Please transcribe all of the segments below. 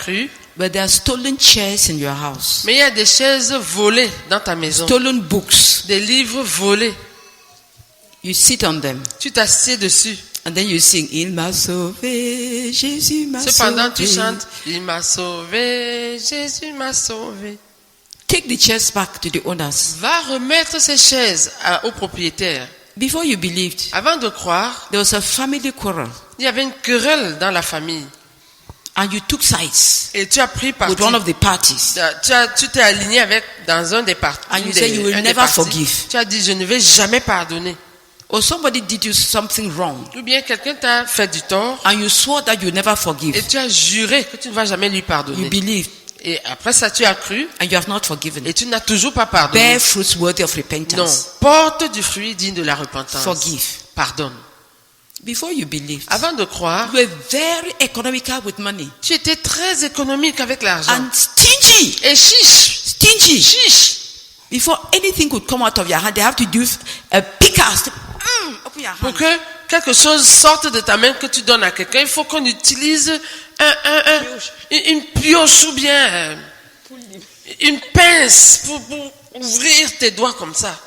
cru. But there are stolen chairs in your house. Mais il y a des chaises volées dans ta maison. Stolen books. Des livres volés. You sit on them. Tu t'assieds dessus. And then you sing, Il m'a sauvé, Jésus m'a sauvé. Cependant, tu chantes, il m'a sauvé, Jésus m'a sauvé. Take the chairs back to the owners. Va remettre ces chaises au propriétaire. Before you believed, Avant de croire, there was a family quarrel. il y avait une querelle dans la famille. And you took sides Et tu as pris parti. with one of the parties. Tu t'es aligné dans un des partis. And you said you will never forgive. Tu as dit, je ne vais jamais pardonner. Or somebody did you something wrong. Ou bien quelqu'un t'a fait du tort. And you swore that you will never forgive. Et tu as juré que tu ne vas jamais lui pardonner. You believed. Et après ça, tu as cru. And you have not forgiven. Et tu n'as toujours pas pardonné. Bear fruits worthy of repentance. Non. Porte du fruit digne de la repentance. Forgive. Pardonne. Before you believed, Avant de croire, you were very economical with money. tu étais très économique avec l'argent. And stingy. Et chiche. Stingy. Chiche. Before anything could come out of your hand, they have to do a pickers to open your Pour hand. que quelque chose sorte de ta main que tu donnes à quelqu'un, il faut qu'on utilise une pioche ou bien une pince pour ouvrir tes doigts comme ça.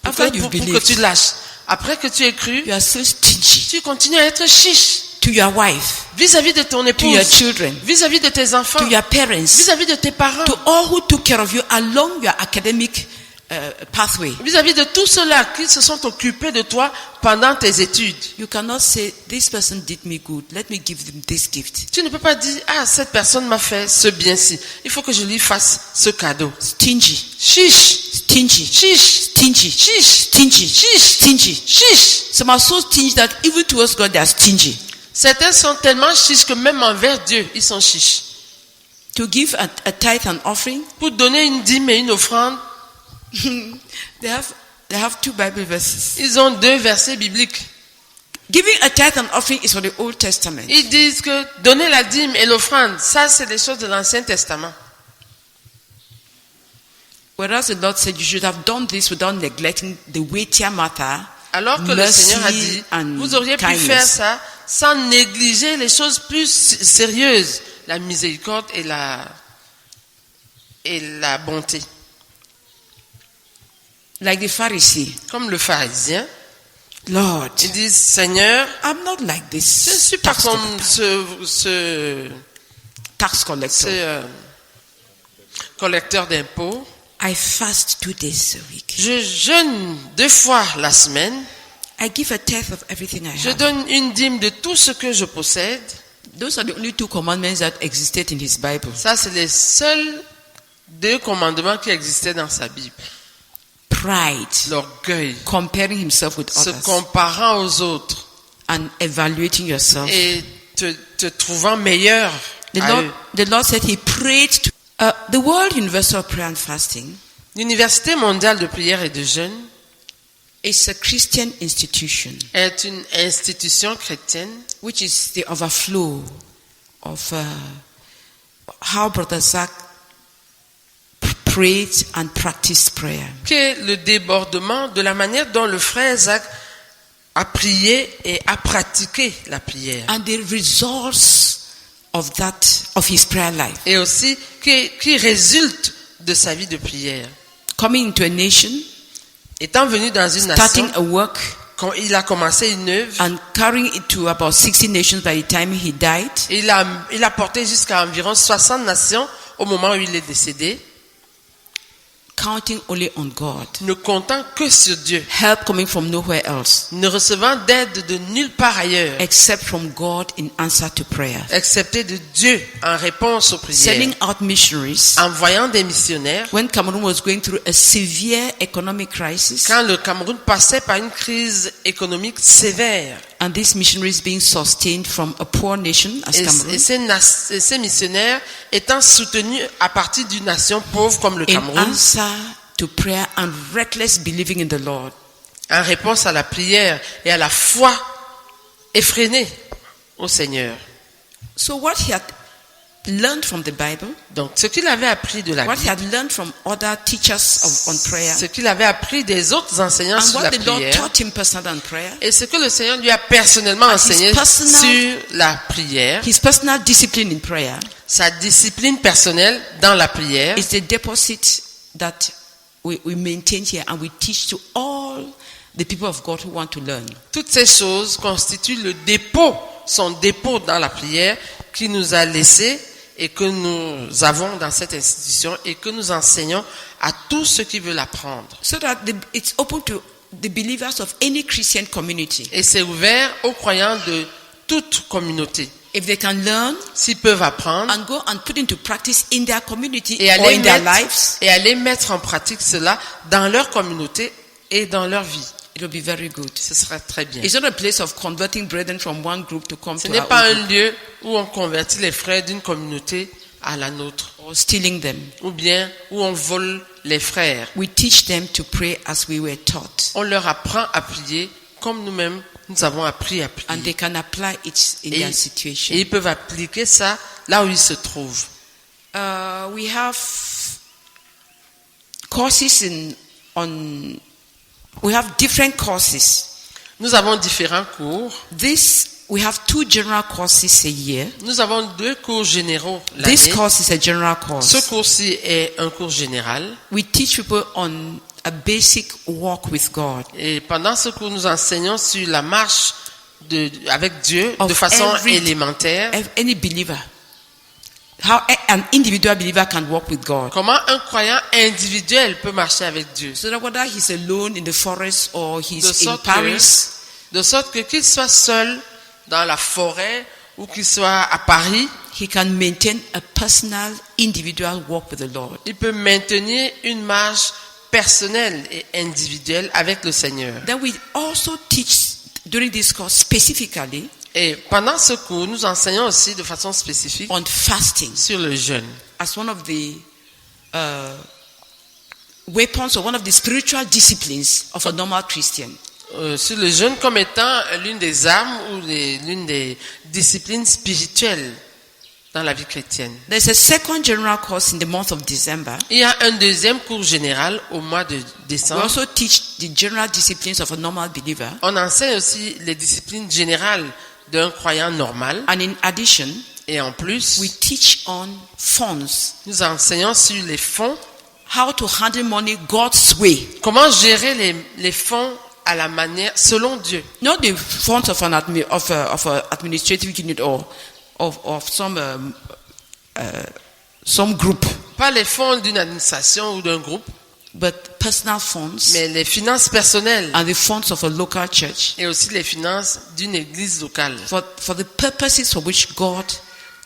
Pour que tu lâches. Après que tu aies cru, You are so stingy. tu continues à être chiche. To your wife, Vis-à-vis de ton to épouse, your children, vis-à-vis de tes enfants, to your parents, vis-à-vis de tes parents, to all who took care of you along your academic pathway. vis-à-vis de tous ceux-là qui se sont occupés de toi pendant tes études. You cannot say, this person did me good, let me give them this gift. Tu ne peux pas dire, ah, cette personne m'a fait ce bien-ci. Il faut que je lui fasse ce cadeau. Stingy. Chiche, Stingy. chiche, Stingy. chiche, Stingy. chiche, Stingy. chiche. Some are so stingy that even towards God they are stingy. Certains sont tellement chiches que même envers Dieu, ils sont chiches. To give a tithe and offering, Pour donner une dîme et une offrande, they have two Bible verses. ils ont 2 versets bibliques. Giving a tithe and offering is from the Old Testament. Ils disent que donner la dîme et l'offrande, ça c'est des choses de l'Ancien Testament. Whereas the Lord said you should have done this without neglecting the weightier matter, Alors que le mercy Seigneur a dit, and vous auriez pu kindness. faire ça sans négliger les choses plus sérieuses, la miséricorde et la bonté. Like the Pharisee. Comme le pharisien, Lord, ils disent, Seigneur, I'm not like this je ne suis pas tax comme tax collector. ce collecteur d'impôts. I fast 2 days a week. Je jeûne 2 fois la semaine. I give a tenth of everything I Je have. donne une dîme de tout ce que je possède. Those are the only 2 commandments that existed in his Bible. Ça, c'est les seuls 2 commandements qui existaient dans sa Bible. Pride, L'orgueil, comparing himself with se others, comparant aux autres and evaluating yourself. et te trouvant meilleur à eux. The Lord said he prayed to the World Universal Prayer and Fasting L'Université mondiale de prière et de jeûne is a Christian institution est une institution chrétienne which is the overflow of how Brother Zach prayed and practiced prayer. qui est le débordement de la manière dont le frère Zach a prié et a pratiqué la prière. And the results of his prayer life. Et aussi qui résulte de sa vie de prière. Coming into a nation, Étant venu dans une starting nation, a work, quand il a commencé une œuvre, and carrying it to about 60 nations by the time he died. il a porté jusqu'à environ 60 nations au moment où il est décédé, Counting only on God. ne comptant que sur Dieu, Help coming from nowhere else. ne recevant d'aide de nulle part ailleurs, Except from God in answer to prayer. excepté de Dieu en réponse aux prières. Sending out missionaries. Envoyant des missionnaires, When Cameroon was going through a severe economic crisis, quand le Cameroun passait par une crise économique sévère, and these missionaries being sustained from a poor nation as Cameroon, et ces missionnaires étant soutenus à partir d'une nation pauvre comme le in Cameroun, answer to prayer and reckless believing in the Lord. en réponse à la prière et à la foi effrénée au Seigneur. So what he had learned from the Bible, Donc, ce qu'il avait appris de la what he Bible, had learned from other teachers on prayer, ce qu'il avait appris des autres enseignants and sur what la the Lord prière, taught him personally on prayer, et ce que le Seigneur lui a personnellement his enseigné personal- sur la prière, his personal discipline in prayer, sa discipline personnelle dans la prière, is the deposit that we maintain here and we teach to all the people of God who want to learn. toutes ces choses constituent le dépôt, son dépôt dans la prière qui nous a laissé et que nous avons dans cette institution et que nous enseignons à tous ceux qui veulent apprendre. So that it's open to the believers of any Christian community. Et c'est ouvert aux croyants de toute communauté. If they can learn S'ils peuvent apprendre and go and put into practice in their community et or in their lives, aller mettre en pratique cela dans leur communauté et dans leur vie, it will be very good. ce sera très bien. It's not a place of converting brethren from one group to come Ce to n'est our pas own un group, lieu où on convertit les frères d'une communauté à la nôtre, or stealing them. ou bien où on vole les frères. We teach them to pray as we were taught, On leur apprend à prier comme nous-mêmes nous avons appris à and they prier. can apply it in Et, their et situation. ils peuvent appliquer ça là où ils se trouvent. We have courses we have different courses. Nous avons différents cours. We have 2 general courses a year. Nous avons 2 cours généraux This l'année. course is a general Ce course. cours-ci est un cours général. We teach people on a basic walk with God. Et pendant ce cours, nous enseignons sur la marche avec Dieu Of de façon every- élémentaire. Any believer. How an individual believer can walk with God. Comment un croyant individuel peut marcher avec Dieu. So that whether he's alone in the forest or he's De in sorte Paris, De sorte que qu'il soit seul dans la forêt ou qu'il soit à Paris, he can maintain a personal, individual walk with the Lord. il peut maintenir une marche personnelle et individuelle avec le Seigneur. Then we also teach during this course specifically Et pendant ce cours, nous enseignons aussi de façon spécifique on fasting sur le jeûne. as one of the weapons or one of the spiritual disciplines of a normal Christian. Sur le jeûne comme étant l'une des armes ou l'une des disciplines spirituelles dans la vie chrétienne. There's a second general course in the month of December. Il y a un deuxième cours général au mois de We décembre. also teach the general disciplines of a normal believer. On enseigne aussi les disciplines générales d'un croyant normal. And in addition, Et en plus, we teach on funds, nous enseignons sur les fonds. how to handle money God's way. Comment gérer les fonds à la manière, selon Dieu. Not the funds of an administrative unit or of some group, Pas les fonds d'une administration ou d'un groupe, but personal funds mais les finances personnelles and the funds of a local church et aussi les finances d'une église locale. for the purposes for which God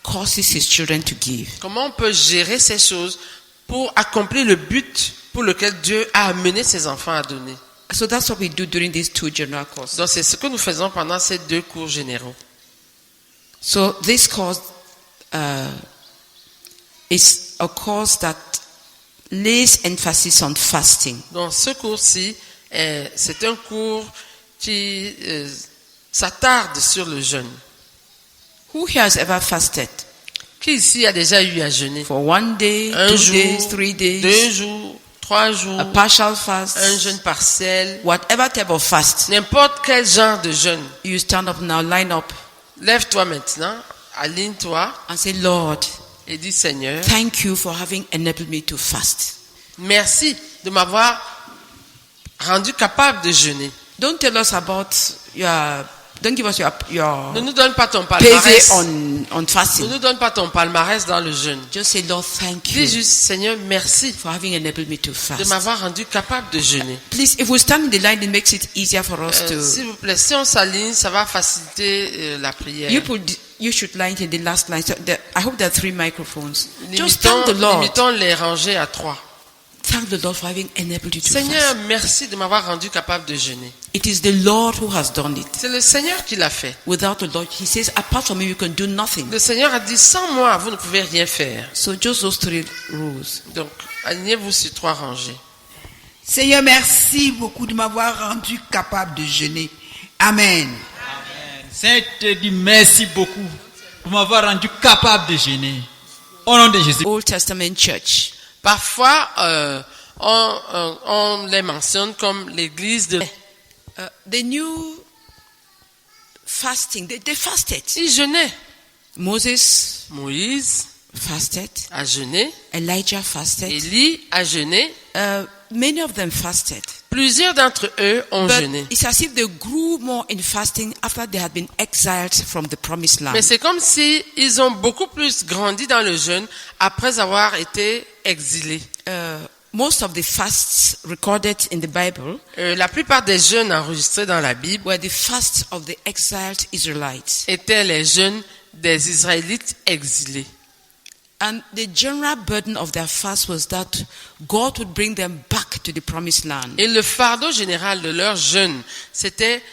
causes his children to give. Comment on peut gérer ces choses pour accomplir le but pour lequel Dieu a amené ses enfants à donner. So that's what we do during these 2 general courses. Donc c'est ce que nous faisons pendant ces 2 cours généraux. So this course is a course that lays emphasis on fasting. Donc ce cours-ci, c'est un cours qui s'attarde sur le jeûne. Who here has ever fasted? Qui ici a déjà eu à jeûner? For 1 day, 2 Un jour, days, 3 days, 2 jours, 3 jours, a partial fast, un jeûne partiel, whatever type of fast. n'importe quel genre de jeûne. You stand up now, line up, Lève-toi maintenant, aligne-toi and say, Lord, et dis Seigneur, thank you for having enabled me to fast. merci de m'avoir rendu capable de jeûner. Don't tell us about don't give us your Ne nous donne pas ton payday palmarès. on Ne fasting. nous donne pas ton palmarès dans le jeûne. Just say, Lord, thank Dis you juste Seigneur, merci for having enabled me to de fast. m'avoir rendu capable de jeûner. Please, if we stand in the line, it makes it easier for us S'il vous plaît, si on s'aligne, ça va faciliter la prière. You should line in the last line. So I hope there are 3 microphones. Just thank the Lord. Limitons les rangées à 3. Thank the Lord for having enabled you to Seigneur, fast. merci de m'avoir rendu capable de jeûner. It is the Lord who has done it. C'est le Seigneur qui l'a fait. Without the Lord, he says, apart from me, you can do nothing. Le Seigneur a dit, sans moi, vous ne pouvez rien faire. So just those 3 rules. Donc, alignez-vous sur 3 rangées. Seigneur, merci beaucoup de m'avoir rendu capable de jeûner. Amen. Seigneur, te dis merci beaucoup pour m'avoir rendu capable de jeûner. au nom de Jésus. Old Testament church. Parfois, on les mentionne comme l'église de... They knew fasting. They fasted. Ils jeûnaient. Moses Moïse fasted. a jeûné. Elijah fasted. Élie a jeûné. Many of them fasted. Plusieurs d'entre eux ont But jeûné. it's as if they grew more in fasting after they had been exiled from the promised land. Mais c'est comme si ils ont beaucoup plus grandi dans le jeûne après avoir été exilés. Most of the fasts recorded in the Bible La plupart des jeûnes enregistrés dans la Bible were the fasts of the exiled Israelites. étaient les jeûnes des Israélites exilés. And the general burden of their fast was that God would bring them back to the promised land. Et le fardeau général de leur jeûne, c'était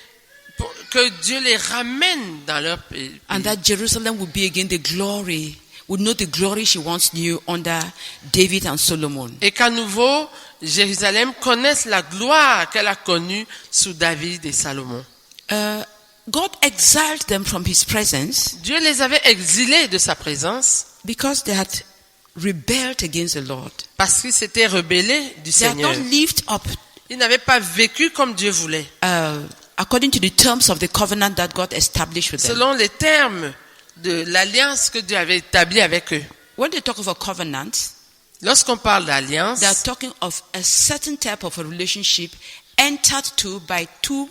que Dieu les ramène dans leur pays. And that Jerusalem would be again the glory, would know the glory she once knew under David and Solomon. Et qu'à nouveau, Jérusalem connaisse la gloire qu'elle a connue sous David et Salomon. God exiled them from his presence Dieu les avait exilés de sa présence because they had rebelled against the Lord. parce qu'ils s'étaient rebellés du They had Seigneur. not lived up Ils n'avaient pas vécu comme Dieu voulait, according to the terms of the covenant that God established with them. selon les termes de l'alliance que Dieu avait établie avec eux. When they talk of a covenant, Lorsqu'on parle d'alliance, they are talking of a certain type of a relationship entered to by two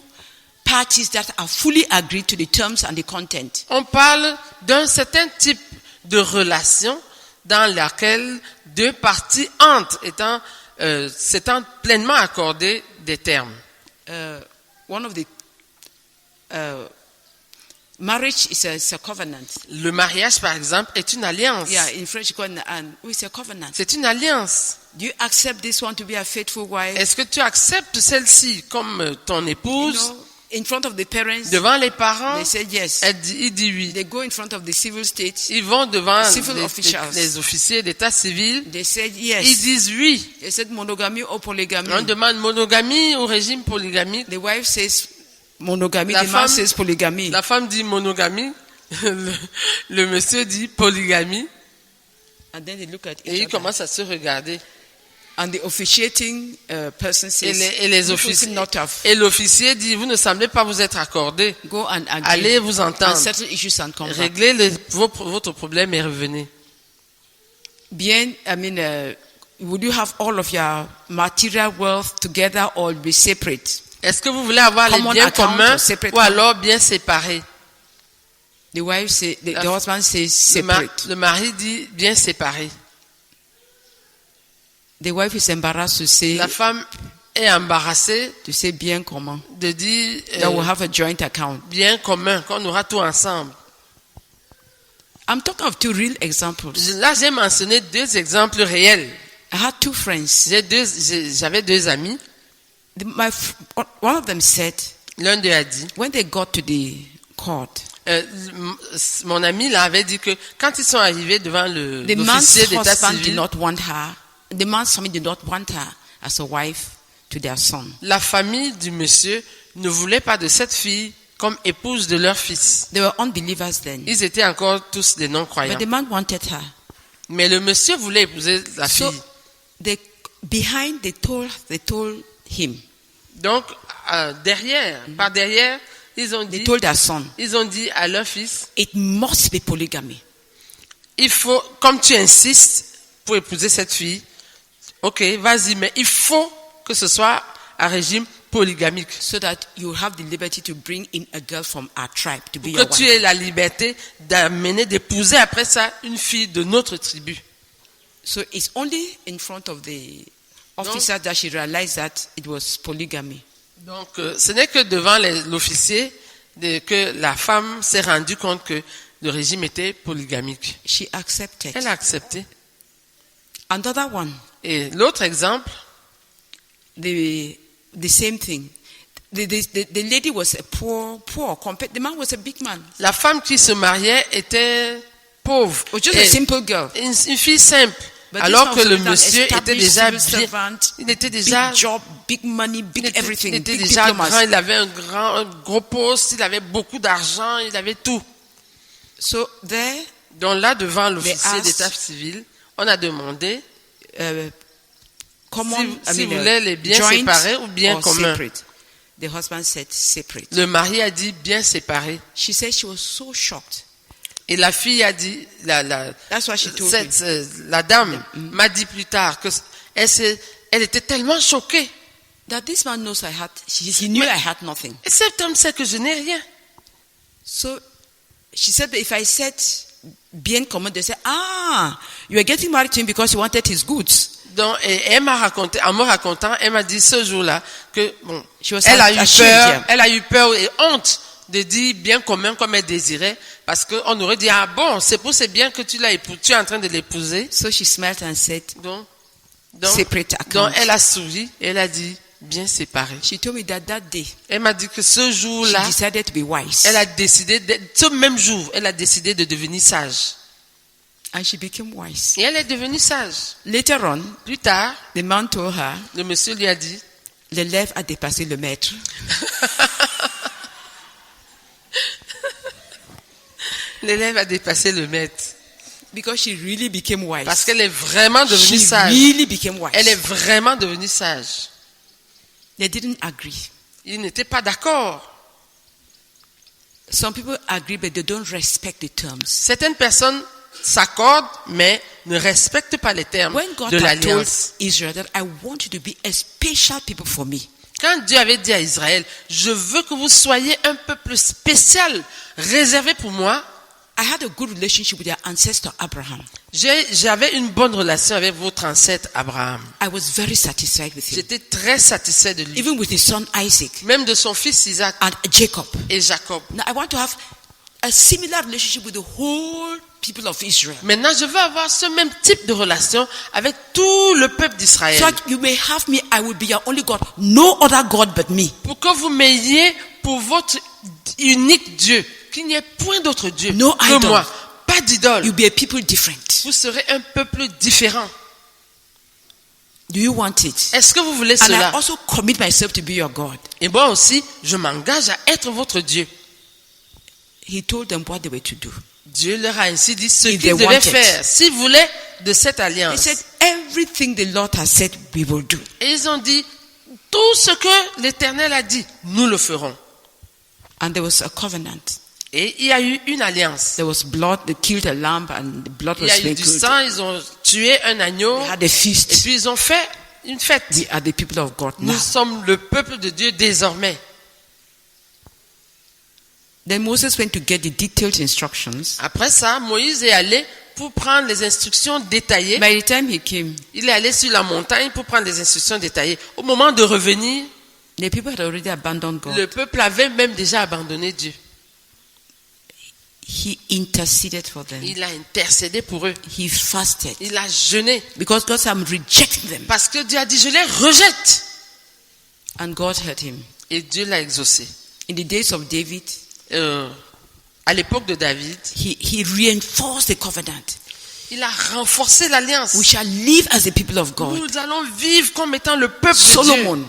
parties that are fully agreed to the terms and the content. on parle d'un certain type de relation dans laquelle deux parties entrent, s'étant pleinement accordées des termes. One of the marriage is a covenant. Le mariage, par exemple, est une alliance. Yeah, in French, it's a covenant. C'est une alliance. Do you accept this one to be a faithful wife? Est-ce que tu acceptes celle-ci comme ton You épouse know, in front of the parents, devant les parents? they said yes. Il dit oui. They go in front of the civil state. Ils vont devant Civil officials. les officiers d'état civil. They said Ils yes. disent oui. They said monogamy or polygamy. On demande monogamie ou régime polygamique. The wife says monogamy. La The man femme- says polygamy. La femme dit monogamie. Le monsieur dit polygamie. And then they look at Et each ils other. commencent à se regarder. And the officiating person Et says, les "You officiers, seem not have. et l'officier dit, vous ne semblez pas vous être accordés. Go and agree. Allez vous And entendre. settle issues and come back." Réglez votre problème et revenez. Bien, would you have all of your material wealth together or be separate? Est-ce que vous voulez avoir les Common biens account communs or separate ou alors bien séparés? The wife say, the La- husband says Le separate. mari dit bien séparés. The wife is embarrassed to say, La femme est embarrassée bien comment. de dire That we'll have a joint account. bien commun, qu'on aura tout ensemble. I'm talking of two real examples. Là, j'ai mentionné deux exemples réels. I had two friends. J'avais deux amis. One of them said, L'un d'eux a dit, when they got to the court, mon ami là avait dit que quand ils sont arrivés devant the man's l'officier d'état husband did civil, not want her. The man's family did not want her as a wife to their son. la famille du monsieur ne voulait pas de cette fille comme épouse de leur fils. They were unbelievers then. Ils étaient encore tous des non-croyants. But the man wanted her. Mais le monsieur voulait épouser la So fille. they told him. Donc, par derrière, ils ont They dit told their son, à leur fils, it must be polygamy. il faut, comme tu insistes pour épouser cette fille, ok, vas-y, mais il faut que ce soit un régime polygamique. So that you have the liberty to bring in a girl from our tribe to be Que your tu wife. aies la liberté d'épouser après ça une fille de notre tribu. So it's only in front of the officer that she realized that it was polygamy. Donc, ce n'est que devant l'officier que la femme s'est rendue compte que le régime était polygamique. She accepted. Elle a accepté. Another one, Et l'autre exemple, the same thing. The lady was a poor. The man was a big man. la femme qui se mariait était pauvre. Or just Et a simple girl. une fille simple. But Alors this que one le was an monsieur était established déjà civil bien. servant, Il était déjà, big job, big money, big everything, il était big déjà diplomas. grand, il avait un gros poste, il avait beaucoup d'argent, il avait tout. So there, Donc là, devant l'officier asked- d'état civil, on a demandé common, si vous voulez les biens joint séparés ou bien or communs. separate. The husband said separate. Le mari a dit bien séparés. She said she was so shocked. Et la fille a dit, That's what she told me. la dame m'a dit plus tard que elle était tellement choquée. That this man knows he knew I had nothing. Et cet homme sait que je n'ai rien. So she said that if I said bien commun, they said, you are getting married to him because you wanted his goods. Donc, et elle m'a raconté, en me racontant, elle m'a dit ce jour-là que bon, She was elle a eu ashamed, peur, yeah. elle a eu peur et honte de dire bien commun comme elle désirait, parce qu'on aurait dit c'est pour ces biens que tu es en train de l'épouser. So she smiled and said, Donc, separate account. donc elle a souri et elle a dit bien séparé. She told me that day Elle m'a dit que ce she jour-là, decided to be wise. elle a décidé, ce même jour, elle a décidé de devenir sage. And she became wise. Et elle est devenue sage. Later on, Plus tard, the man told her, le monsieur lui a dit, l'élève a dépassé le maître. l'élève a dépassé le maître. Because she really became wise. Parce qu'elle est vraiment devenue She sage. really became wise. Elle est vraiment devenue sage. They didn't agree. Ils n'étaient pas d'accord. Some people agree, but they don't respect the terms. Certaines personnes s'accordent, mais ne respectent pas les termes When God de had told l'alliance. Israel that I want you to be a special people for me, Quand Dieu avait dit à Israël, je veux que vous soyez un peuple spécial, réservé pour moi, I had a good relationship with their ancestor Abraham. j'avais une bonne relation avec votre ancêtre Abraham. I was very satisfied with him. J'étais très satisfait de lui, Even with his son Isaac même de son fils Isaac and Jacob. et Jacob. Now I want to have a similar relationship with the whole people of Israel. Maintenant, je veux avoir ce même type de relation avec tout le peuple d'Israël. So that you may have me, I will be your only God. No other God but me. Pour que vous m'ayez pour votre unique Dieu, qu'il n'y ait point d'autre Dieu No que idol. moi, pas d'idole. You'll be a people different. Vous serez un peuple différent. Do you want it? Est-ce que vous voulez And I cela? also commit myself to be your God. Et moi aussi, je m'engage à être votre Dieu. He told them what they were to do. Dieu leur a ainsi dit ce If qu'ils they devaient wanted. faire, s'ils voulaient de cette He alliance. said, everything the Lord has said, we will do. Et ils ont dit, tout ce que l'Éternel a dit, nous le ferons. And there was a covenant. Et il y a eu une alliance. There was blood. They killed a lamb and the blood Il y was a eu du sprinkled. sang, ils ont tué un agneau, They had a feast. et puis ils ont fait une fête. We are the people of God now. Nous sommes le peuple de Dieu désormais. Then Moses went to get the detailed instructions. Après ça, Moïse est allé pour prendre les instructions détaillées. By the time he came, Il est allé sur la montagne pour prendre les instructions détaillées. Au moment de revenir, the people had already abandoned God. le peuple avait même déjà abandonné Dieu. He interceded for them. Il a intercédé pour eux. He fasted. Il a jeûné. Because God said, I'm rejecting them. Parce que Dieu a dit, je les rejette. And God heard him. Et Dieu l'a exaucé. In the days of David, À l'époque de David, he reinforced the covenant. il a renforcé l'alliance. We shall live as the people of God. Nous allons vivre comme étant le peuple de Solomon, Dieu.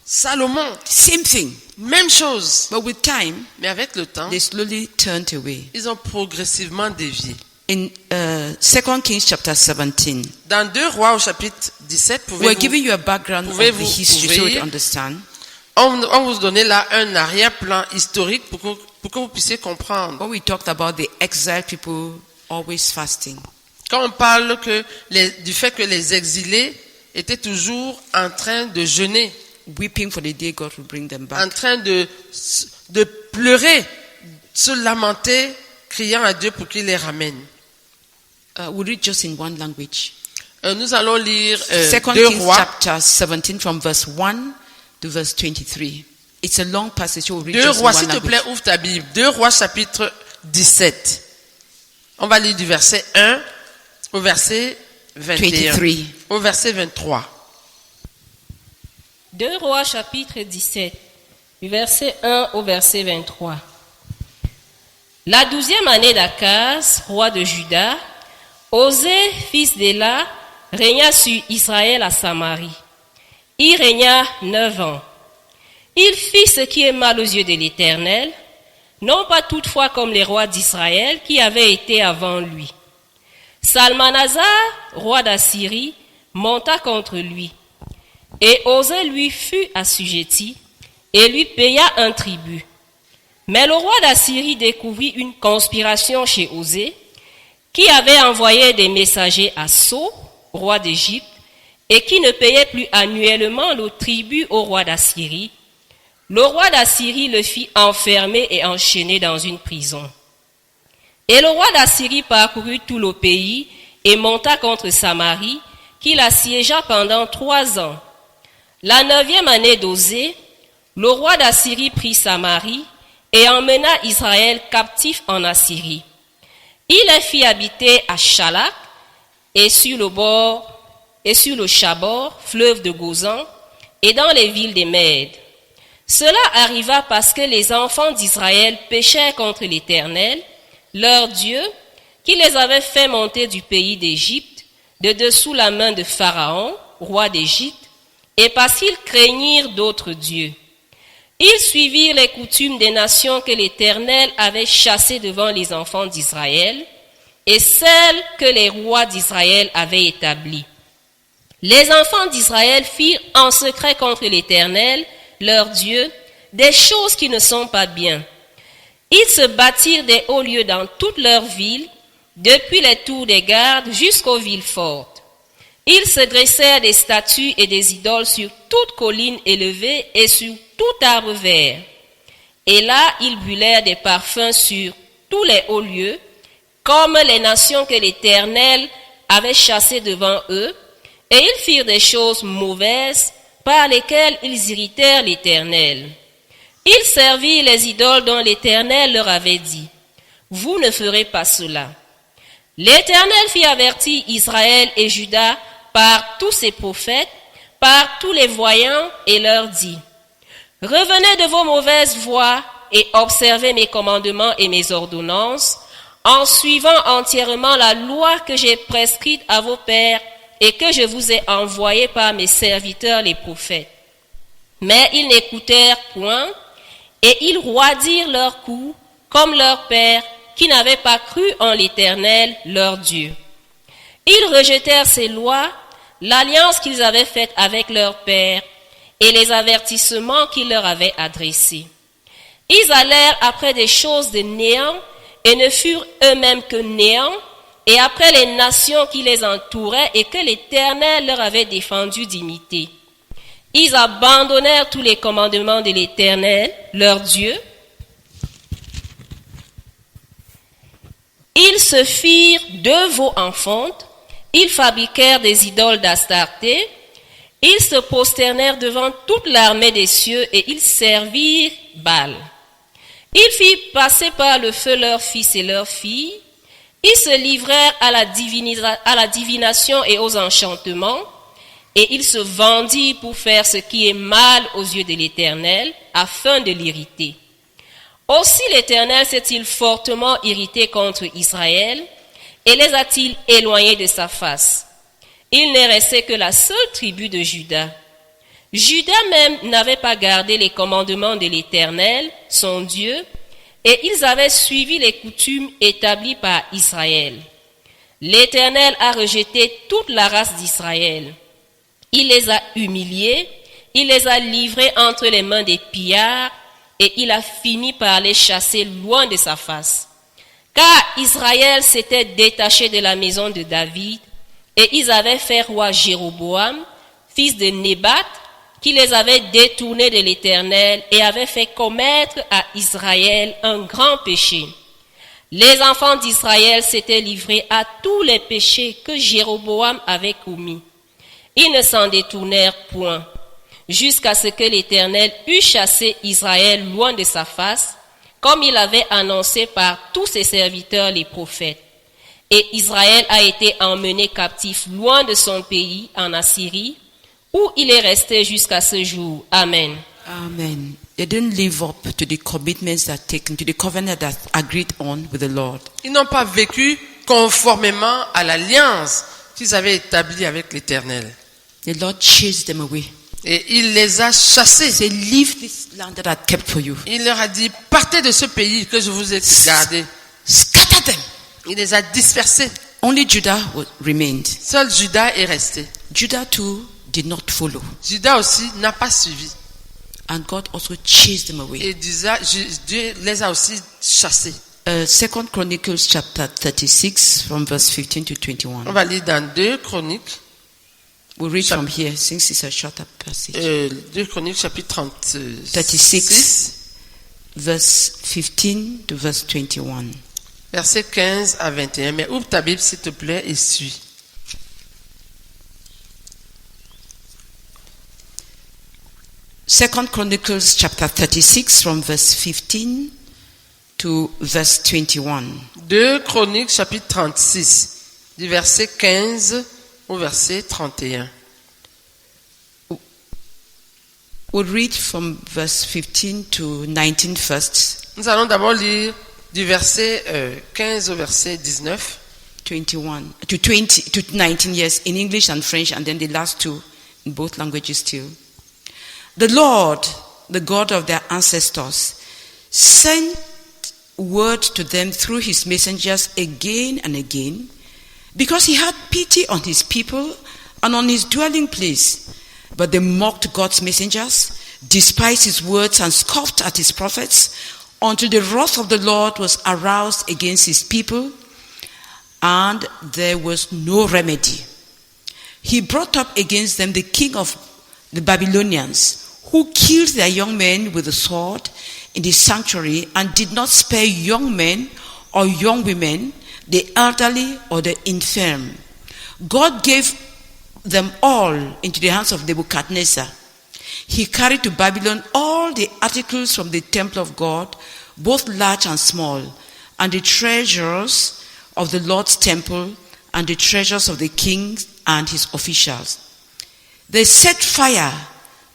Salomon, same thing. même chose. But with time, Mais avec le temps, they slowly turned away. ils ont progressivement dévié. In 2 Kings chapter 17, Dans 2 Rois au chapitre 17, we're giving you a background of the pouvez-vous history so you ouvrir? understand. on vous donnait là un arrière-plan historique pour que vous puissiez comprendre. When we talked about the exiled people always fasting, Quand on parle du fait que les exilés étaient toujours en train de jeûner, weeping for the day God will bring them en back. train de pleurer, se lamenter, criant à Dieu pour qu'il les ramène. We'll read just in one language. Nous allons lire 2 2 Kings Rois, chapter 17 from verse 1 to verse 23. It's a long passage, so we'll read 2 just in Rois, one s'il te language. plaît, ouvre ta Bible. 2 Rois chapitre 17. On va lire du verset 1 au verset 21. 23. Au verset 23. 2 Rois chapitre 17, du verset 1 au verset 23. La 12e année d'Akaz, roi de Juda, Osée, fils d'Éla, régna sur Israël à Samarie. Il régna 9 ans. Il fit ce qui est mal aux yeux de l'Éternel, non pas toutefois comme les rois d'Israël qui avaient été avant lui. Salmanasar, roi d'Assyrie, monta contre lui, et Osée lui fut assujetti, et lui paya un tribut. Mais le roi d'Assyrie découvrit une conspiration chez Osée, qui avait envoyé des messagers à So, roi d'Égypte, et qui ne payait plus annuellement le tribut au roi d'Assyrie. Le roi d'Assyrie le fit enfermer et enchaîner dans une prison. Et le roi d'Assyrie parcourut tout le pays et monta contre Samarie, qu'il assiégea pendant 3 ans. La 9e année d'Osée, le roi d'Assyrie prit Samarie et emmena Israël captif en Assyrie. Il les fit habiter à Chalak et sur le Chabor, fleuve de Gozan, et dans les villes des Mèdes. Cela arriva parce que les enfants d'Israël péchèrent contre l'Éternel, leur Dieu, qui les avait fait monter du pays d'Égypte, de dessous la main de Pharaon, roi d'Égypte, et parce qu'ils craignirent d'autres dieux. Ils suivirent les coutumes des nations que l'Éternel avait chassées devant les enfants d'Israël, et celles que les rois d'Israël avaient établies. Les enfants d'Israël firent en secret contre l'Éternel, leur Dieu, des choses qui ne sont pas bien. Ils se bâtirent des hauts lieux dans toutes leurs villes, depuis les tours des gardes jusqu'aux villes fortes. Ils se dressèrent des statues et des idoles sur toute colline élevée et sur tout arbre vert. Et là, ils brûlèrent des parfums sur tous les hauts lieux, comme les nations que l'Éternel avait chassées devant eux, et ils firent des choses mauvaises par lesquelles ils irritèrent l'Éternel. Ils servirent les idoles dont l'Éternel leur avait dit, « Vous ne ferez pas cela. » L'Éternel fit avertir Israël et Juda par tous ses prophètes, par tous les voyants, et leur dit, « Revenez de vos mauvaises voies et observez mes commandements et mes ordonnances, en suivant entièrement la loi que j'ai prescrite à vos pères et que je vous ai envoyée par mes serviteurs les prophètes. » Mais ils n'écoutèrent point, et ils roidirent leur cou comme leur père, qui n'avaient pas cru en l'Éternel, leur Dieu. Ils rejetèrent ces lois, l'alliance qu'ils avaient faite avec leur père, et les avertissements qu'il leur avait adressés. Ils allèrent après des choses de néant, et ne furent eux-mêmes que néant, et après les nations qui les entouraient et que l'Éternel leur avait défendu d'imiter. Ils abandonnèrent tous les commandements de l'Éternel, leur Dieu. Ils se firent 2 veaux enfantes, ils fabriquèrent des idoles d'Astarté, ils se prosternèrent devant toute l'armée des cieux et ils servirent Baal. Ils firent passer par le feu leurs fils et leurs filles, ils se livrèrent à la divination et aux enchantements, et ils se vendirent pour faire ce qui est mal aux yeux de l'Éternel, afin de l'irriter. Aussi l'Éternel s'est-il fortement irrité contre Israël, et les a-t-il éloignés de sa face. Il n'est resté que la seule tribu de Juda. Juda même n'avait pas gardé les commandements de l'Éternel, son Dieu, et ils avaient suivi les coutumes établies par Israël. L'Éternel a rejeté toute la race d'Israël. Il les a humiliés, il les a livrés entre les mains des pillards, et il a fini par les chasser loin de sa face. Car Israël s'était détaché de la maison de David, et ils avaient fait roi Jéroboam, fils de Nébat, qui les avait détournés de l'Éternel et avait fait commettre à Israël un grand péché. Les enfants d'Israël s'étaient livrés à tous les péchés que Jéroboam avait commis. Ils ne s'en détournèrent point, jusqu'à ce que l'Éternel eût chassé Israël loin de sa face, comme il avait annoncé par tous ses serviteurs les prophètes. Et Israël a été emmené captif loin de son pays en Assyrie, où il est resté jusqu'à ce jour. Amen. Amen. They didn't live up to the commitments that taken, to the covenant that agreed on with the Lord. Ils n'ont pas vécu conformément à l'alliance qu'ils avaient établie avec l'Éternel. The Lord chased them away. Et il les a chassés. Say, leave this land that I kept for you. Il leur a dit, partez de ce pays que je vous ai gardé. Scatter them. Il les a dispersés. Only Judah remained. Seul Judas est resté. Judah too did not follow. Judas aussi n'a pas suivi. And God also chased them away. Et Dieu les a aussi chassés. 2 Chronicles chapter 36 from verse 15 to 21. On va lire dans 2 Chroniques. We'll read from here since it's a shorter passage. 2 Chroniques chapitre 36. 36, verse 15 to verse 21. Versets 15 à 21. Mais ouvre ta Bible s'il te plaît et suis. Second Chronicles chapter 36 from verse 15 to verse 21. 2 Chroniques chapitre 36, du verset 15 au verset 31. We'll read from verse 15 to 19 first. Nous allons d'abord lire du verset 15 au verset 19. 21 to 20 to 19 years in English and French, and then the last two in both languages too. The Lord, the God of their ancestors, sent word to them through his messengers again and again, because he had pity on his people and on his dwelling place. But they mocked God's messengers, despised his words, and scoffed at his prophets, until the wrath of the Lord was aroused against his people, and there was no remedy. He brought up against them the king of the Babylonians, who killed their young men with the sword in the sanctuary, and did not spare young men or young women, the elderly or the infirm. God gave them all into the hands of Nebuchadnezzar. He carried to Babylon all the articles from the temple of God, both large and small, and the treasures of the Lord's temple, and the treasures of the king and his officials. They set fire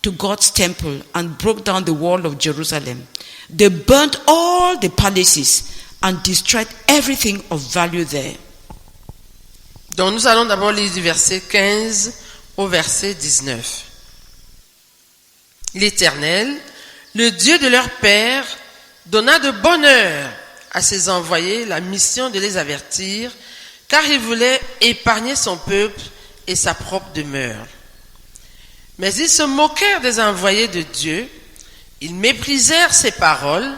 to God's temple and broke down the wall of Jerusalem. They burnt all the palaces and destroyed everything of value there. Donc nous allons d'abord lire du verset 15 au verset 19. L'Éternel, le Dieu de leur père, donna de bonne heure à ses envoyés la mission de les avertir, car il voulait épargner son peuple et sa propre demeure. Mais ils se moquèrent des envoyés de Dieu, ils méprisèrent ses paroles,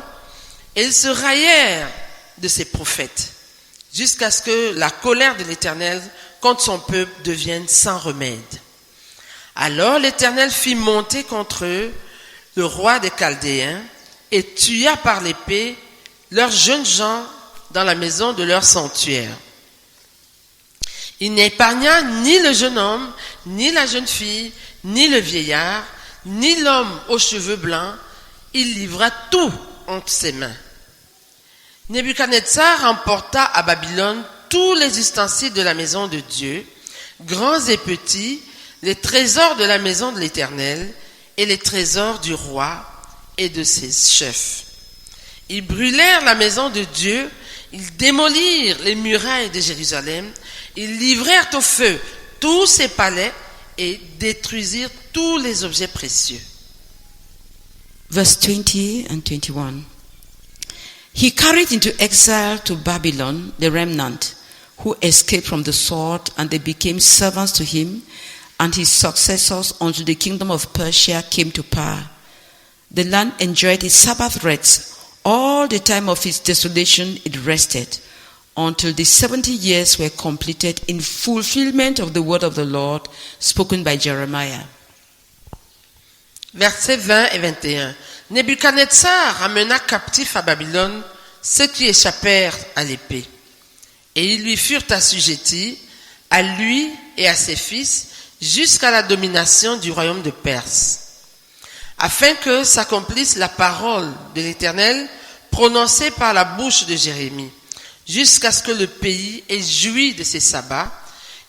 et ils se raillèrent de ses prophètes, jusqu'à ce que la colère de l'Éternel contre son peuple devienne sans remède. Alors l'Éternel fit monter contre eux le roi des Chaldéens, et tua par l'épée leurs jeunes gens dans la maison de leur sanctuaire. Il n'épargna ni le jeune homme, ni la jeune fille, ni le vieillard, ni l'homme aux cheveux blancs. Il livra tout entre ses mains. Nebuchadnezzar emporta à Babylone tous les ustensiles de la maison de Dieu, grands et petits, les trésors de la maison de l'Éternel et les trésors du roi et de ses chefs. Ils brûlèrent la maison de Dieu, ils démolirent les murailles de Jérusalem, ils livrèrent au feu tous ses palais et détruisirent tous les objets précieux. Verse 20 and 21. He carried into exile to Babylon the remnant who escaped from the sword, and they became servants to him and his successors until the kingdom of Persia came to power. The land enjoyed its Sabbath rest. All the time of its desolation it rested, until the 70 years were completed in fulfillment of the word of the Lord spoken by Jeremiah. Versets 20 et 21. Nebuchadnezzar ramena captifs à Babylone ceux qui échappèrent à l'épée. Et ils lui furent assujettis, à lui et à ses fils, jusqu'à la domination du royaume de Perse, afin que s'accomplisse la parole de l'Éternel prononcée par la bouche de Jérémie, jusqu'à ce que le pays ait joui de ses sabbats.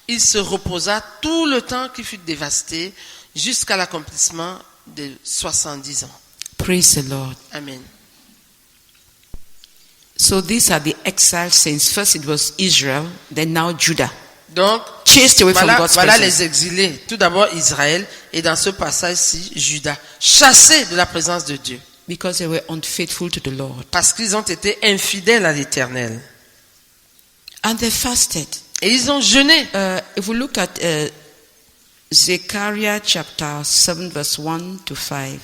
Il se reposa tout le temps qui fut dévasté, jusqu'à l'accomplissement de 70 ans. Praise the Lord. Amen. So these are the exiled saints. First it was Israel, then now Judah. Donc, chased away from God's voilà presence. les exilés. Tout d'abord Israël et dans ce passage-ci, Juda, chassés de la présence de Dieu Because they were unfaithful to the Lord. parce qu'ils ont été infidèles à l'Éternel. And they fasted. Et ils ont jeûné. If we look at Zechariah chapter 7 verse 1 to 5.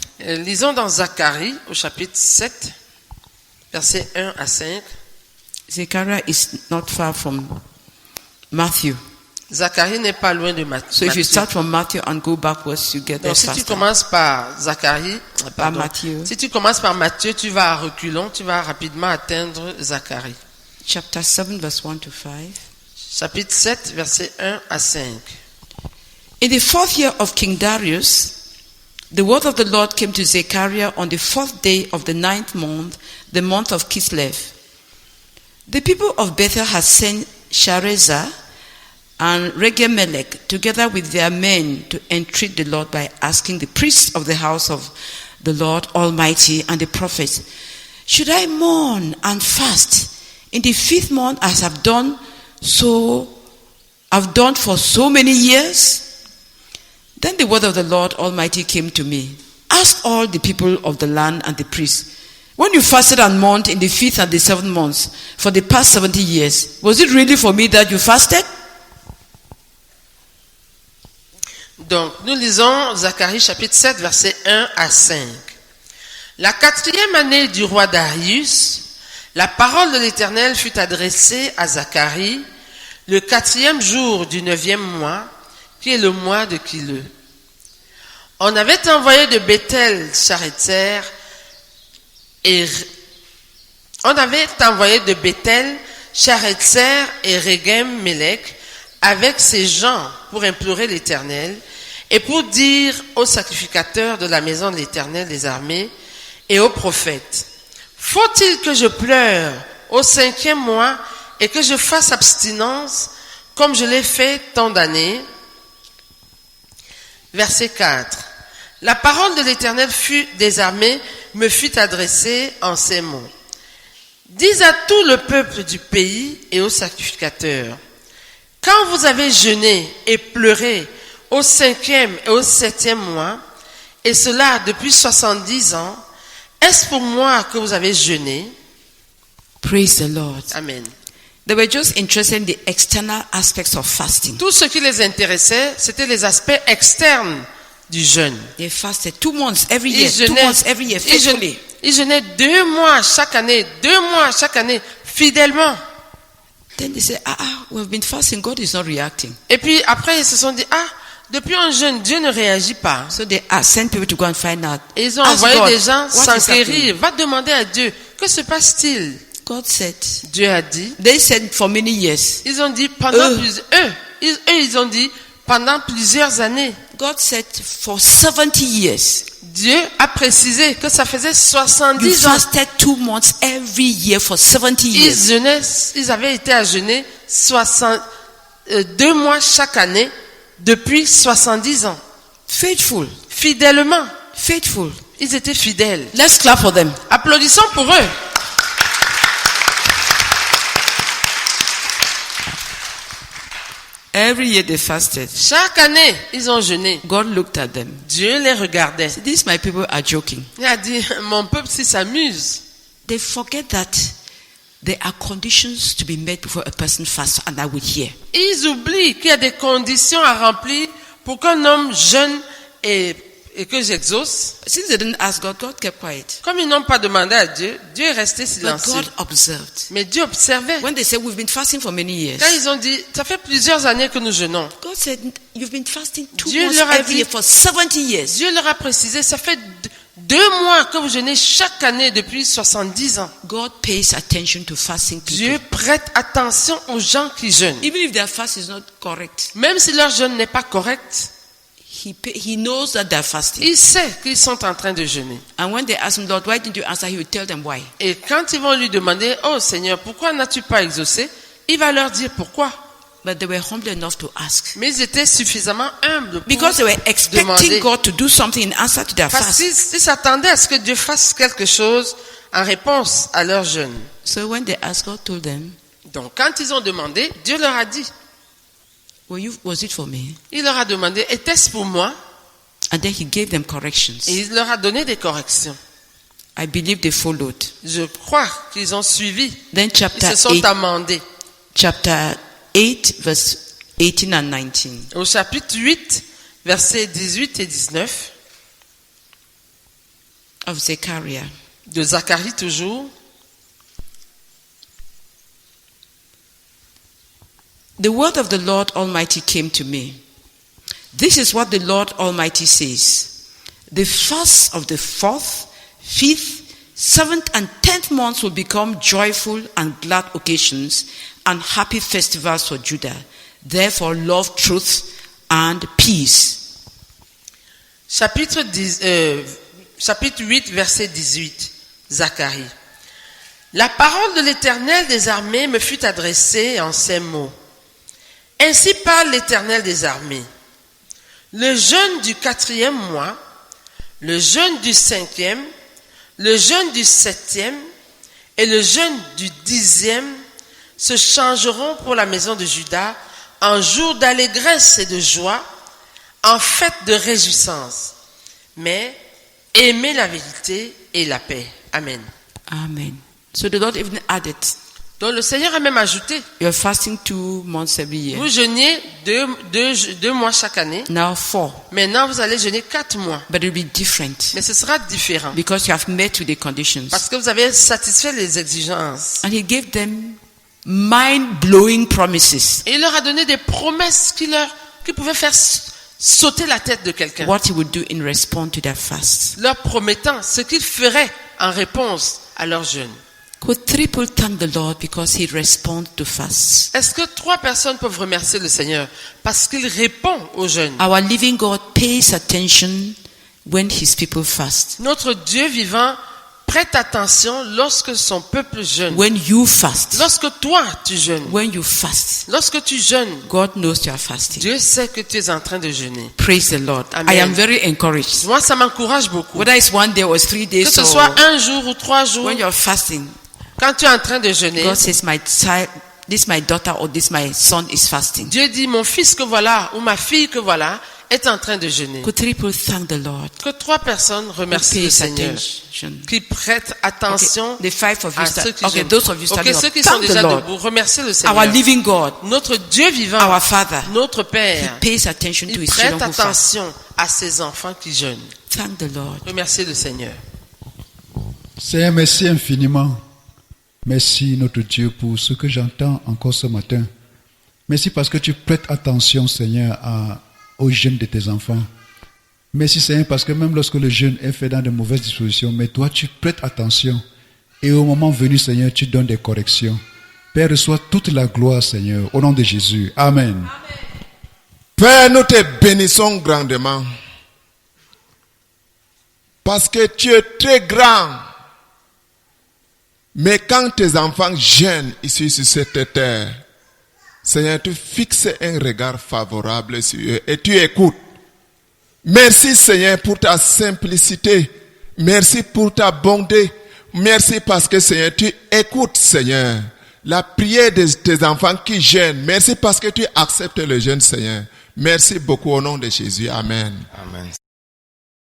Lisons dans Zacharie au chapitre 7, versets 1 à 5. Zechariah is not far from Matthew. Zacharie n'est pas loin de Matthieu. So if you start from Matthew and go backwards, you get there Donc si tu faster. commences par Zacharie, pardon, Matthieu. si tu commences par Matthieu, tu vas à reculons, tu vas rapidement atteindre Zacharie. Chapter 7 verse 1 to 5. Chapitre 7, versets 1 à 5. In the 4th year of King Darius, the word of the Lord came to Zechariah on the 4th day of the 9th month, the month of Kislev. The people of Bethel had sent Sharezer and Regemelech together with their men to entreat the Lord by asking the priests of the house of the Lord Almighty and the prophets, should I mourn and fast in the 5th month as I've done for so many years? Then the word of the Lord Almighty came to me. Ask all the people of the land and the priests, when you fasted and mourned in the 5th and the 7th months for the past 70 years, was it really for me that you fasted? Donc, nous lisons Zacharie chapitre 7, versets 1 à 5. La 4e année du roi Darius, la parole de l'Éternel fut adressée à Zacharie le 4e jour du 9e mois, qui est le mois de Kileu. On avait envoyé de Bethel Sharetzer et Regem Melech avec ses gens pour implorer l'Éternel et pour dire aux sacrificateurs de la maison de l'Éternel des armées et aux prophètes, faut-il que je pleure au 5e mois et que je fasse abstinence comme je l'ai fait tant d'années? Verset 4. La parole de l'Éternel des armées me fut adressée en ces mots. Dis à tout le peuple du pays et aux sacrificateurs, quand vous avez jeûné et pleuré au 5e et au 7e mois, et cela depuis 70 ans, est-ce pour moi que vous avez jeûné? Praise the Lord. Amen. They were just interested in the external aspects of fasting. Tout ce qui les intéressait, c'était les aspects externes du jeûne. They fasted 2 months every year, Ils 2 months every year, faithfully. Ils jeûnaient 2 mois chaque année, fidèlement. Then they said, we've been fasting, God is not reacting. Et puis après, ils se sont dit, depuis un jeûne, Dieu ne réagit pas. So they sent people to go and find out. Et ils ont Ask envoyé God, des gens what is s'enquérir. Va demander à Dieu, que se passe-t-il? God said, Dieu a dit, they said for many years. ils ont dit pendant ils ont dit pendant plusieurs années. God said for 70 years. Dieu a précisé que ça faisait You 70 ans. fasted 2 months every year for 70 years. Ils avaient été à jeûner 2 mois chaque année depuis 70 ans. Faithful. Fidèlement. Faithful. Ils étaient fidèles. Let's clap for them. Applaudissons pour eux. Every year they fasted. Chaque année, ils ont jeûné. God looked at them. Dieu les regardait. These my people are joking. Il a dit, mon peuple s'amuse. They forget that there are conditions to be met before a person fasts, and I will hear. Ils oublient qu'il y a des conditions à remplir pour qu'un homme jeûne et que j'exauce. Since they didn't ask God, God kept quiet. Comme ils n'ont pas demandé à Dieu, Dieu est resté But silencieux. God observed. Mais Dieu observait. When they said, we've been fasting for many years. Quand ils ont dit, ça fait plusieurs années que nous jeûnons. God said, you've been fasting 2 Dieu months leur a every dit- year for 70 years. Dieu leur a précisé, ça fait 2 mois que vous jeûnez chaque année depuis 70 ans. God pays attention to fasting people. Dieu prête attention aux gens qui jeûnent. Even if their fast is not correct, Même si leur jeûne n'est pas correct, he knows that they're fasting. il sait qu'ils sont en train de jeûner. And when they ask him, Lord, why didn't you answer? He will tell them why. Et quand ils vont lui demander, oh Seigneur, pourquoi n'as-tu pas exaucé? Il va leur dire pourquoi. But they were humble enough to ask. Mais ils étaient suffisamment humbles pour Because they were expecting demander. God to do something in answer to their Parce fast. qu'ils s'attendaient à ce que Dieu fasse quelque chose en réponse à leur jeûne. So when they asked, God told them, Donc quand ils ont demandé, Dieu leur a dit, Was it for me? Il leur a demandé, était-ce pour moi? And then he gave them corrections. Et il leur a donné des corrections. I believe they followed. Je crois qu'ils ont suivi. Then Ils se sont amendés. chapter 8, verse 18 and 19. Au chapitre 8, versets 18 et 19, Of Zechariah. de Zacharie toujours. The word of the Lord Almighty came to me. This is what the Lord Almighty says. The fast of the 4th, 5th, 7th, and 10th months will become joyful and glad occasions and happy festivals for Judah. Therefore, love, truth, and peace. Chapitre 8, verset 18, Zacharie. La parole de l'Éternel des armées me fut adressée en ces mots. Ainsi parle l'Éternel des armées. Le jeûne du 4e mois, le jeûne du 5e, le jeûne du 7e et le jeûne du 10e se changeront pour la maison de Juda en jour d'allégresse et de joie, en fête de réjouissance. Mais aimez la vérité et la paix. Amen. Amen. So the Lord even added, Donc le Seigneur a même ajouté, you're fasting 2 months every year. vous jeûnez deux mois chaque année. Now 4. Maintenant, vous allez jeûner 4 mois. But it will be different Mais ce sera différent. because you have met with the conditions. Parce que vous avez satisfait les exigences. And he gave them mind-blowing promises. Et il leur a donné des promesses qui pouvaient faire sauter la tête de quelqu'un. What he would do in response to their fast. Leur promettant ce qu'ils feraient en réponse à leur jeûne. Could 3 people thank the Lord because he responds to fast? Est-ce que 3 personnes peuvent remercier le Seigneur parce qu'il répond au jeûne? Our living God pays attention when his people fast. Notre Dieu vivant prête attention lorsque son peuple jeûne. When you fast, Lorsque toi tu jeûnes. when you fast, Lorsque tu jeûnes, God knows you are fasting. Dieu sait que tu es en train de jeûner. Praise the Lord. Amen. I am very encouraged. Moi, ça m'encourage beaucoup. Whether it's 1 day or 3 days Que ce or soit 1 jour ou 3 jours, when you're fasting, quand tu es en train de jeûner, God says, my child, this my daughter or this my son is fasting. Dieu dit, mon fils que voilà, ou ma fille que voilà, est en train de jeûner. Could 3 people thank the Lord? Que 3 personnes Who remercient le pays Seigneur, attention? qui prêtent attention Okay, the 5 of you à start. ceux qui Okay, jeûnent. those of you Ok, standing ceux up, qui sont thank the déjà Lord. debout, remerciez le Our Seigneur. living God, Notre Dieu vivant, our Father, notre he Père, pays attention to il his prête children who fast. attention à ses enfants qui jeûnent. Thank the Lord. Remerciez le Seigneur. Seigneur, merci infiniment. Merci notre Dieu pour ce que j'entends encore ce matin. Merci parce que tu prêtes attention, Seigneur, aux jeûnes de tes enfants. Merci, Seigneur, parce que même lorsque le jeûne est fait dans de mauvaises dispositions, mais toi, tu prêtes attention. Et au moment venu, Seigneur, tu donnes des corrections. Père, reçois toute la gloire, Seigneur, au nom de Jésus. Amen. Père, nous te bénissons grandement. Parce que tu es très grand. Mais quand tes enfants jeûnent ici sur cette terre, Seigneur, tu fixes un regard favorable sur eux et tu écoutes. Merci, Seigneur, pour ta simplicité. Merci pour ta bonté. Merci parce que, Seigneur, tu écoutes, Seigneur, la prière de tes enfants qui jeûnent. Merci parce que tu acceptes le jeûne, Seigneur. Merci beaucoup au nom de Jésus. Amen. Amen.